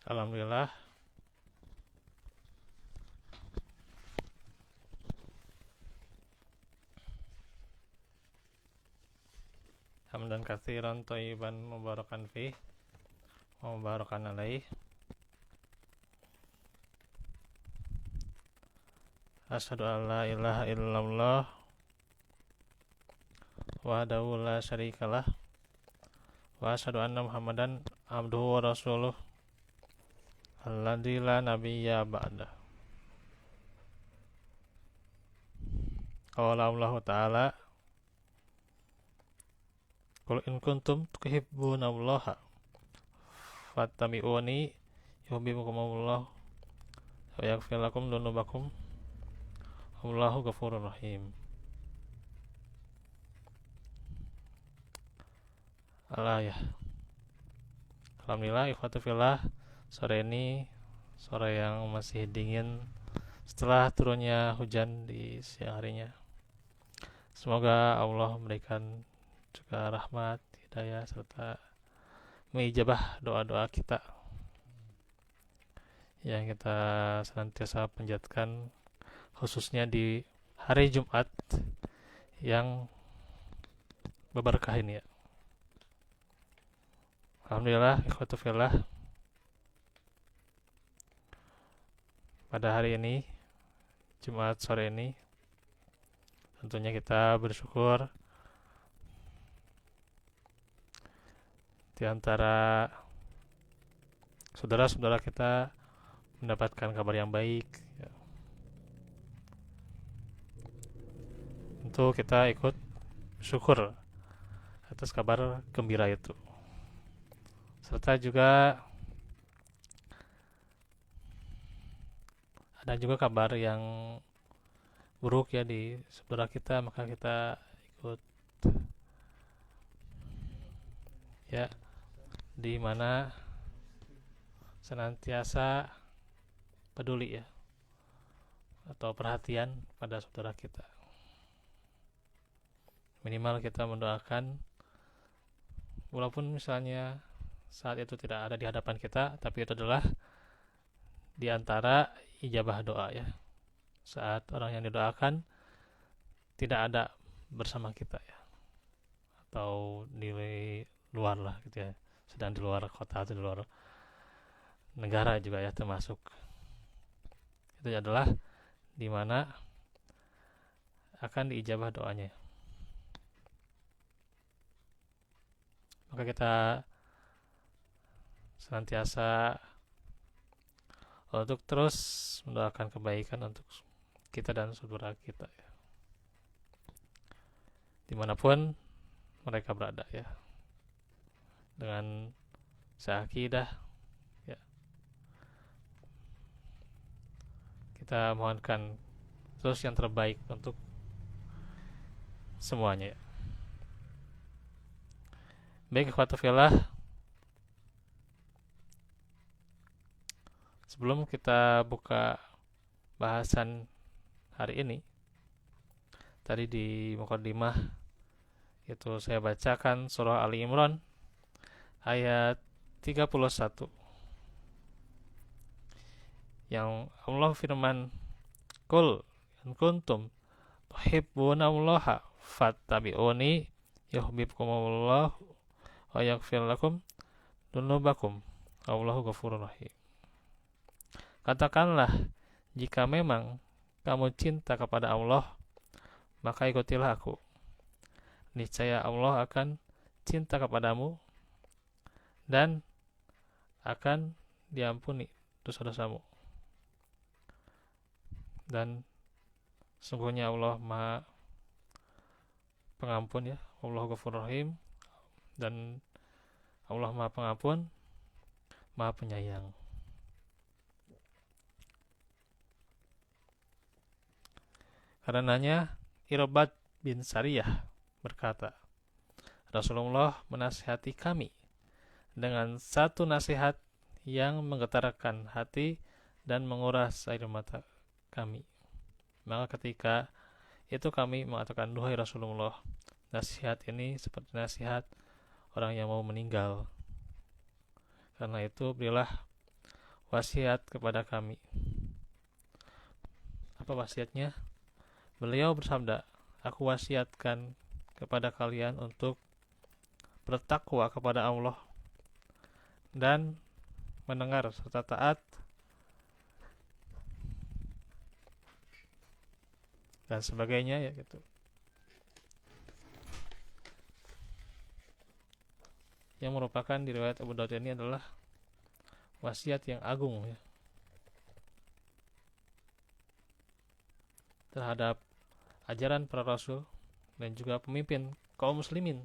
Alhamdulillah, hamdan katsiran thayyiban mubarakan fih wa mubarakan alaih. Asyhadu an la ilaha illallah wahdahu la syarikalah wa asyhadu anna Muhammadan abduhu wa rasuluh alladzi la nabiyya ba'dah. Qala Allah Ta'ala, qul in kuntum tuhibbunallaha fattabi'uni yuhibbukumullah wa yaghfir lakum dzunubakum wallahu ghafurur rahim. Allah ya. Alhamdulillah, ikhwatu fillah, sore ini sore yang masih dingin setelah turunnya hujan di siang harinya. Semoga Allah memberikan juga rahmat, hidayah serta mengijabah doa-doa kita yang kita senantiasa panjatkan, khususnya di hari Jumat yang berberkah ini ya. Alhamdulillah, ikhwatu fillah, pada hari ini Jumat sore ini tentunya kita bersyukur di antara saudara-saudara kita mendapatkan kabar yang baik ya. Tentu kita ikut syukur atas kabar gembira itu. Serta juga ada juga kabar yang buruk ya di saudara kita, maka kita ikut ya, di mana senantiasa peduli ya atau perhatian pada saudara kita. Minimal kita mendoakan, walaupun misalnya saat itu tidak ada di hadapan kita, tapi itu adalah di antara ijabah doa ya. Saat orang yang didoakan tidak ada bersama kita ya, atau di luar lah gitu ya, sedang di luar kota atau di luar negara juga ya termasuk. Itu adalah di mana akan diijabah doanya. Maka kita senantiasa untuk terus mendoakan kebaikan untuk kita dan saudara kita ya, dimanapun mereka berada ya, dengan seakidah ya, kita mohonkan terus yang terbaik untuk semuanya ya. Baik, ikhwatu fillah, sebelum kita buka bahasan hari ini, tadi di mukadimah itu saya bacakan surah Ali Imran ayat 31 yang Allah firman, qul in kuntum tuhibbunallaha fattabi'uni yuhibbukumullah wa yaghfir lakum dzunubakum wallahu ghafurur rahim. Katakanlah, jika memang kamu cinta kepada Allah, maka ikutilah aku. Niscaya Allah akan cinta kepadamu dan akan diampuni dosa-dosamu. Dan sungguhnya Allah Maha Pengampun ya, Allahu Ghafurur Rahim, dan Allah Maha Pengampun, Maha Penyayang. Karenanya Irbad bin Sariyah berkata, Rasulullah menasihati kami dengan satu nasihat yang menggetarkan hati dan menguras air mata kami. Maka ketika itu kami mengatakan, duhai Rasulullah, nasihat ini seperti nasihat orang yang mau meninggal. Karena itu berilah wasiat kepada kami. Apa wasiatnya? Beliau bersabda, aku wasiatkan kepada kalian untuk bertakwa kepada Allah dan mendengar serta taat dan sebagainya ya gitu. Yang merupakan di riwayat Abu Daud ini adalah wasiat yang agung ya, terhadap ajaran para rasul dan juga pemimpin kaum muslimin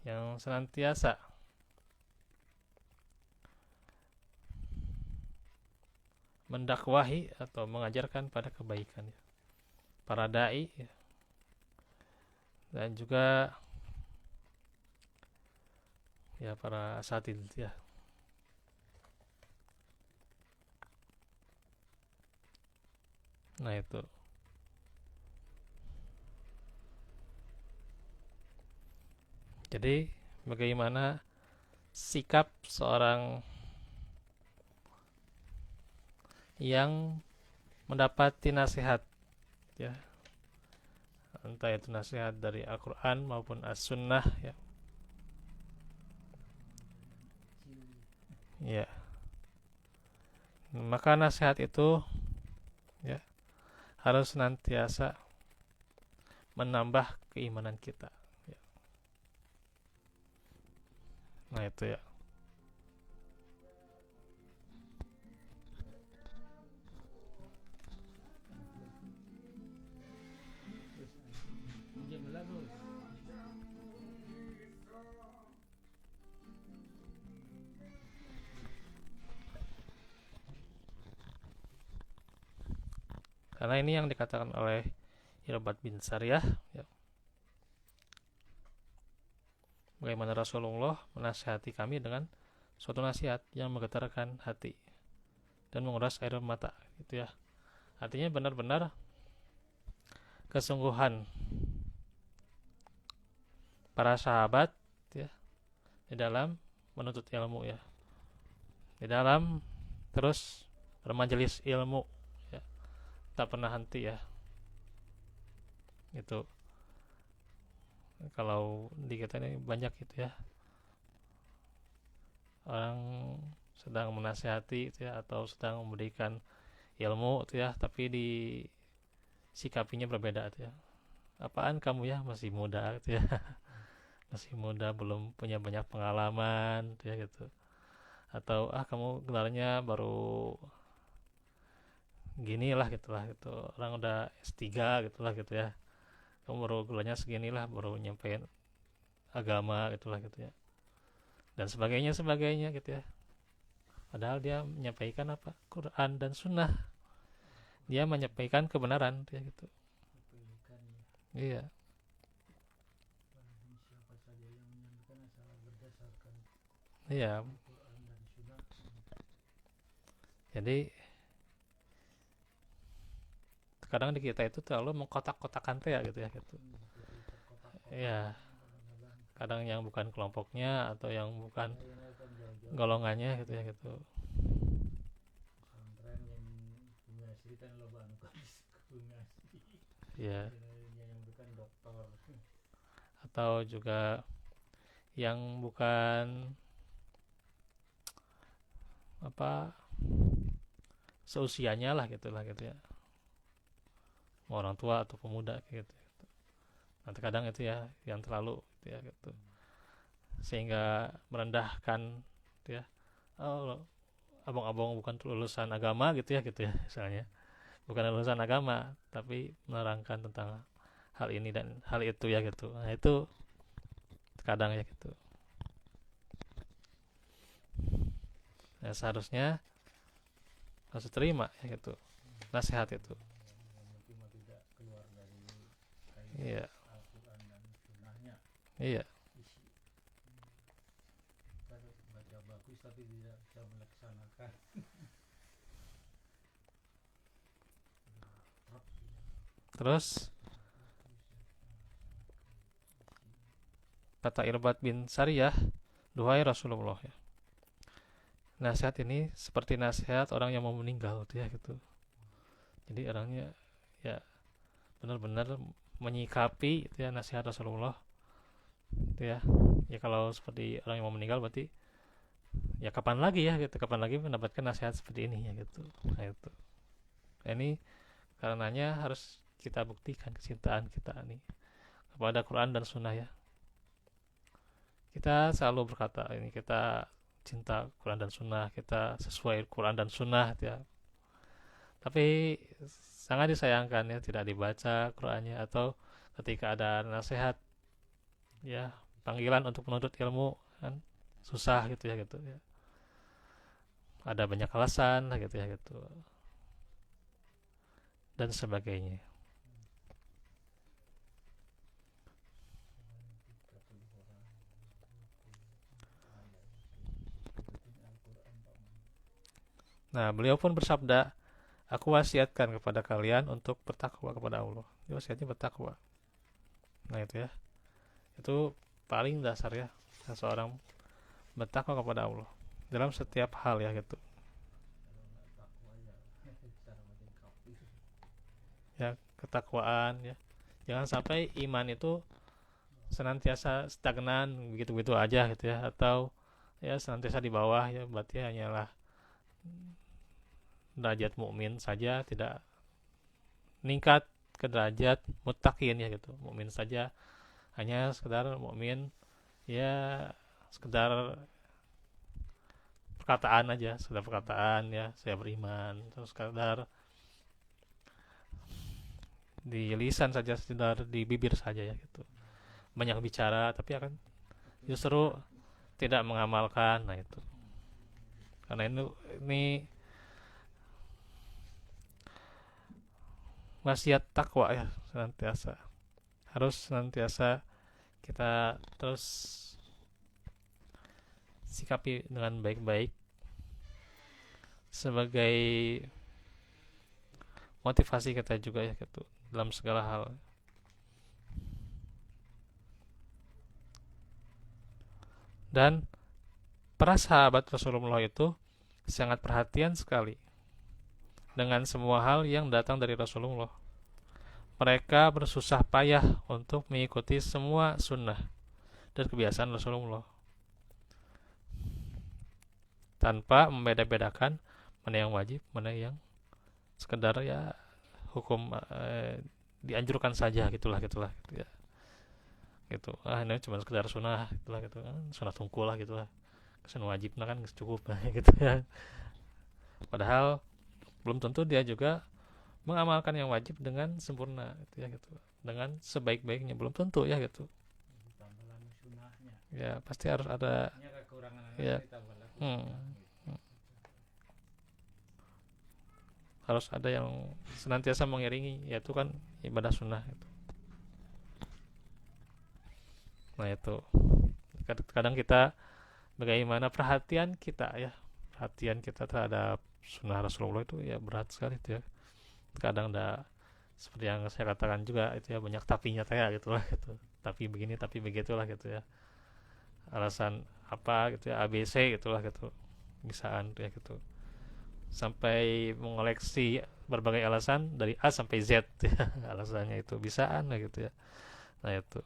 yang senantiasa mendakwahi atau mengajarkan pada kebaikan ya. Para dai ya, dan juga ya para asatid ya. Nah itu. Jadi bagaimana sikap seorang yang mendapati nasihat ya, entah itu nasihat dari Al-Quran maupun As-Sunnah ya. Ya, maka nasihat itu ya harus senantiasa menambah keimanan kita ya. Nah itu ya. Karena ini yang dikatakan oleh Irbad bin Sariyah ya. Bagaimana Rasulullah menasihati kami dengan suatu nasihat yang menggetarkan hati dan menguras air mata gitu ya. Artinya benar-benar kesungguhan para sahabat ya di dalam menuntut ilmu ya, di dalam terus bermajelis ilmu ya, tak pernah henti ya. Itu kalau di kita ini banyak gitu ya, orang sedang menasihati gitu ya, atau sedang memberikan ilmu gitu ya, tapi di sikapinya berbeda gitu ya. Apaan kamu ya, masih muda gitu ya. Masih muda, belum punya banyak pengalaman gitu ya gitu. Atau kamu gelarnya baru gini lah gitu lah gitu. Orang udah S3 gitu lah gitu ya. Kamu baru gelarnya segini lah, baru nyampein agama gitu lah gitu ya. Dan sebagainya gitu ya. Padahal dia menyampaikan apa? Quran dan Sunnah. Dia menyampaikan kebenaran ya gitu. Iya. Iya. Jadi kadang di kita itu terlalu mengkotak-kotakan ya gitu ya gitu. Iya. Kadang yang bukan kelompoknya atau yang bukan golongannya gitu ya gitu. Ya. Atau juga yang bukan apa seusianya lah gitu ya. Mau orang tua atau pemuda gitu. Nanti kadang itu ya yang terlalu gitu ya gitu. Sehingga merendahkan gitu ya. Oh, abang-abang bukan lulusan agama gitu ya misalnya. Bukan lulusan agama tapi menerangkan tentang hal ini dan hal itu ya gitu. Nah itu kadang ya gitu. Nah, seharusnya harus terima ya gitu nasihat itu. Iya. Iya. Terus kata Irbad bin Sariyah, duhai Rasulullah ya, nasihat ini seperti nasihat orang yang mau meninggal gitu ya gitu. Jadi orangnya ya benar-benar menyikapi itu ya nasihat Rasulullah itu ya. Ya kalau seperti orang yang mau meninggal berarti ya kapan lagi ya gitu, kapan lagi mendapatkan nasihat seperti ini ya gitu. Nah itu. Nah, ini karenanya harus kita buktikan kecintaan kita nih kepada Quran dan Sunnah ya. Kita selalu berkata ini kita cinta Quran dan Sunnah, kita sesuai Quran dan Sunnah ya. Tapi sangat disayangkan ya tidak dibaca Qurannya, atau ketika ada nasihat ya panggilan untuk menuntut ilmu kan susah gitu ya gitu ya. Ada banyak alasan lah gitu ya gitu dan sebagainya. Nah, beliau pun bersabda, aku wasiatkan kepada kalian untuk bertakwa kepada Allah. Dia wasiatnya bertakwa. Nah itu ya, itu paling dasar ya seseorang bertakwa kepada Allah dalam setiap hal ya gitu. Ya ketakwaan ya. Jangan sampai iman itu senantiasa stagnan begitu-begitu aja gitu ya, atau ya senantiasa di bawah ya, berarti hanyalah derajat mukmin saja, tidak meningkat ke derajat muttaqin ya gitu. Mukmin saja hanya sekedar mukmin ya, sekedar perkataan aja, sekedar perkataan ya saya beriman, terus sekedar di lisan saja, sekedar di bibir saja ya gitu. Banyak bicara tapi akan justru tidak mengamalkan. Nah itu karena ini wasiat takwa ya, senantiasa harus senantiasa kita terus sikapi dengan baik-baik sebagai motivasi kita juga ya gitu dalam segala hal. Dan para sahabat Rasulullah itu sangat perhatian sekali dengan semua hal yang datang dari Rasulullah. Mereka bersusah payah untuk mengikuti semua sunnah dan kebiasaan Rasulullah tanpa membeda-bedakan mana yang wajib, mana yang sekedar ya hukum dianjurkan saja gitulah gitulah gitu ya. Gitu. Ah ini cuma sekedar sunnah gitulah gitu kan, sunnah tungkul lah gitulah. Kesan wajib nah kan cukup nah, gitu ya. Padahal belum tentu dia juga mengamalkan yang wajib dengan sempurna gitu ya gitu. Dengan sebaik-baiknya belum tentu ya gitu. Ya pasti harus ada ya harus ada yang senantiasa mengiringi, yaitu kan ibadah sunnah itu. Nah itu kadang kita bagaimana perhatian kita ya, perhatian kita terhadap sunnah Rasulullah itu ya berat sekali itu ya. Kadang ada seperti yang saya katakan juga itu ya, banyak tapinya ya gitulah gitu. Tapi begini tapi begitulah gitu ya. Alasan apa gitu ya, ABC gitulah gitu. Bisaan ya gitu. Sampai mengoleksi berbagai alasan dari A sampai Z ya, alasannya itu bisaan lah gitu ya. Nah itu,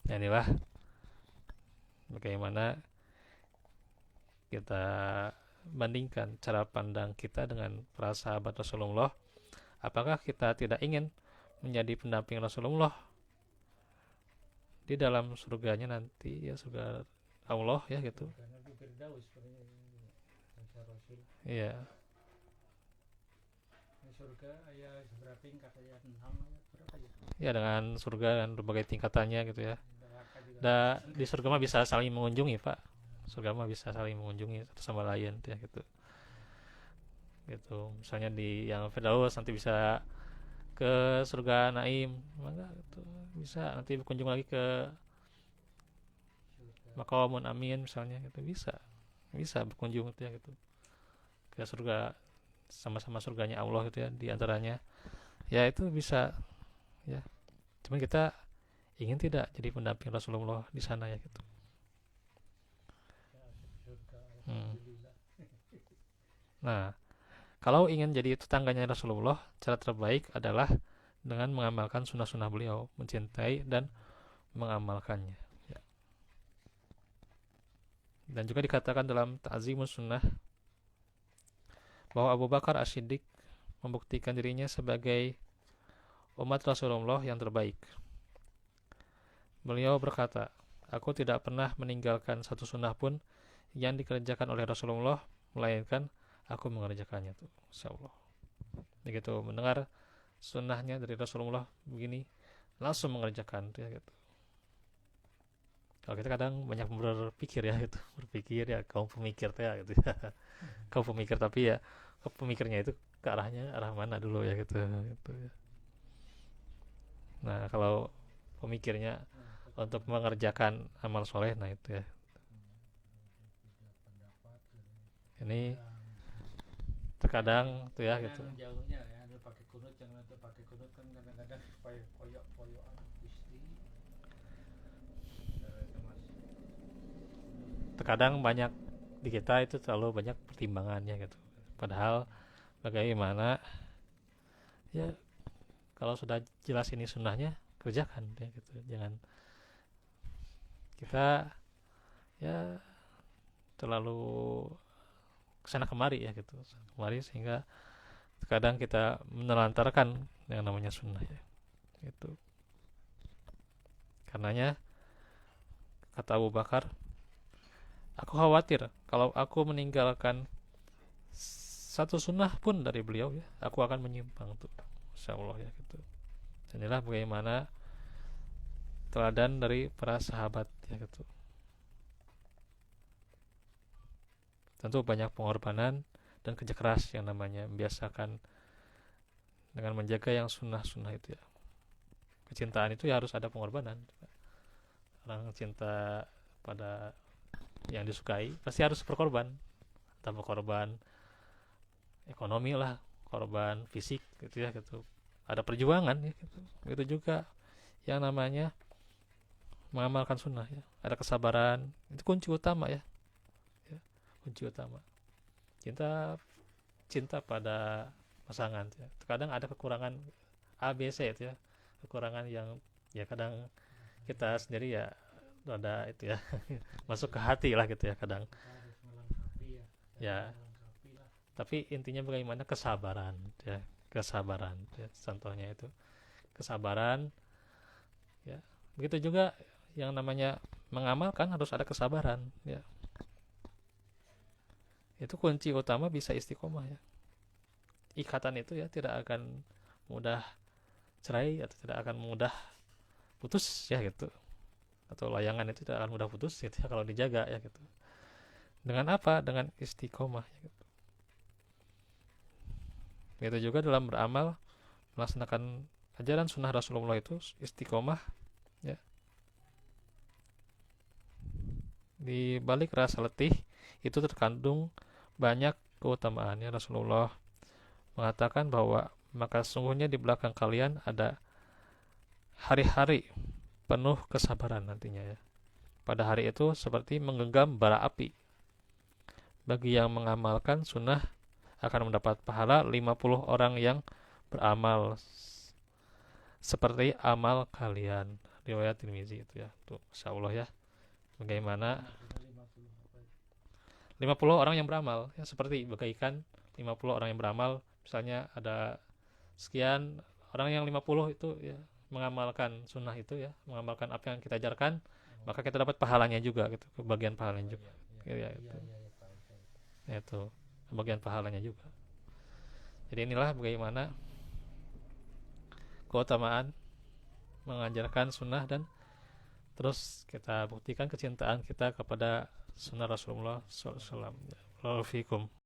nah, inilah bagaimana kita bandingkan cara pandang kita dengan para sahabat Rasulullah. Apakah kita tidak ingin menjadi pendamping Rasulullah di dalam surganya nanti ya, surga Allah ya gitu. Iya. Ya dengan surga dan berbagai tingkatannya gitu ya. Di surga mah bisa saling mengunjungi pak. Surga mah bisa saling mengunjungi satu sama lain ya gitu. Gitu. Misalnya di yang Firdaus nanti bisa ke surga Naim, maka gitu. Bisa nanti berkunjung lagi ke Maqamun Amin misalnya gitu, bisa berkunjung gitu ya gitu ke surga, sama-sama surganya Allah gitu ya di antaranya ya, itu bisa ya. Cuman kita ingin tidak jadi pendamping Rasulullah di sana ya gitu. Nah, kalau ingin jadi tetangganya Rasulullah, cara terbaik adalah dengan mengamalkan sunnah-sunnah beliau, mencintai dan mengamalkannya. Ya. Dan juga dikatakan dalam Ta'zimus Sunnah bahwa Abu Bakar As-Siddiq membuktikan dirinya sebagai umat Rasulullah yang terbaik. Beliau berkata, aku tidak pernah meninggalkan satu sunnah pun yang dikerjakan oleh Rasulullah, melainkan aku mengerjakannya tuh, insyaallah. Begitu mendengar sunnahnya dari Rasulullah begini, langsung mengerjakan tuh, ya, gitu. Kalau kita kadang banyak berpikir ya gitu, berpikir ya kaum pemikir ya gitu ya. Kaum pemikir tapi ya pemikirnya itu ke arahnya arah mana dulu ya gitu, gitu ya. Nah, kalau pemikirnya untuk mengerjakan amal soleh, nah itu ya. Ini terkadang tuh ya gitu. Terkadang banyak di kita itu terlalu banyak pertimbangannya gitu. Padahal bagaimana ya kalau sudah jelas ini sunnahnya kerjakan ya gitu. Jangan kita ya terlalu kesana kemari ya gitu, kemari sehingga terkadang kita menelantarkan yang namanya sunnah ya gitu. Karenanya kata Abu Bakar, aku khawatir kalau aku meninggalkan satu sunnah pun dari beliau ya, aku akan menyimpang tuh, insyaallah ya gitu. Dan inilah bagaimana teladan dari para sahabat ya gitu. Tentu banyak pengorbanan dan kerja keras yang namanya membiasakan dengan menjaga yang sunnah-sunnah itu ya. Kecintaan itu ya harus ada pengorbanan. Orang cinta pada yang disukai pasti harus berkorban. Entah berkorban ekonomi lah, korban fisik gitu ya gitu. Ada perjuangan ya gitu. Itu juga yang namanya mengamalkan sunnah ya. Ada kesabaran, itu kunci utama ya. Ya, kunci utama. Cinta pada pasangan ya. Terkadang ada kekurangan A B C itu ya. Kekurangan yang ya kadang kita sendiri ya ada itu ya masuk ke hati lah gitu ya kadang ya, tapi intinya bagaimana kesabaran ya, kesabaran ya, contohnya itu kesabaran ya. Begitu juga yang namanya mengamalkan harus ada kesabaran ya. Itu kunci utama bisa istiqomah ya. Ikatan itu ya tidak akan mudah cerai atau tidak akan mudah putus ya gitu, atau layangan itu tidak akan mudah putus gitu ya kalau dijaga ya gitu. Dengan apa? Dengan istiqomah ya gitu. Begitu juga dalam beramal, melaksanakan ajaran sunnah Rasulullah itu istiqomah ya. Di balik rasa letih itu terkandung banyak keutamaannya. Rasulullah mengatakan bahwa maka sesungguhnya di belakang kalian ada hari-hari penuh kesabaran nantinya ya. Pada hari itu seperti menggenggam bara api. Bagi yang mengamalkan sunnah akan mendapat pahala 50 orang yang beramal seperti amal kalian. Riwayat Tirmizi itu ya. Tuh, insyaallah ya. Bagaimana 50 orang yang beramal ya, seperti bagaikan 50 orang yang beramal, misalnya ada sekian orang yang 50 itu ya mengamalkan sunnah itu ya, mengamalkan apa yang kita ajarkan, maka kita dapat pahalanya juga gitu, kebagian pahalanya juga ya, itu. Ya, itu kebagian pahalanya juga. Jadi inilah bagaimana keutamaan mengajarkan sunnah dan terus kita buktikan kecintaan kita kepada sunnah Rasulullah SAW. Waalaikumsalam.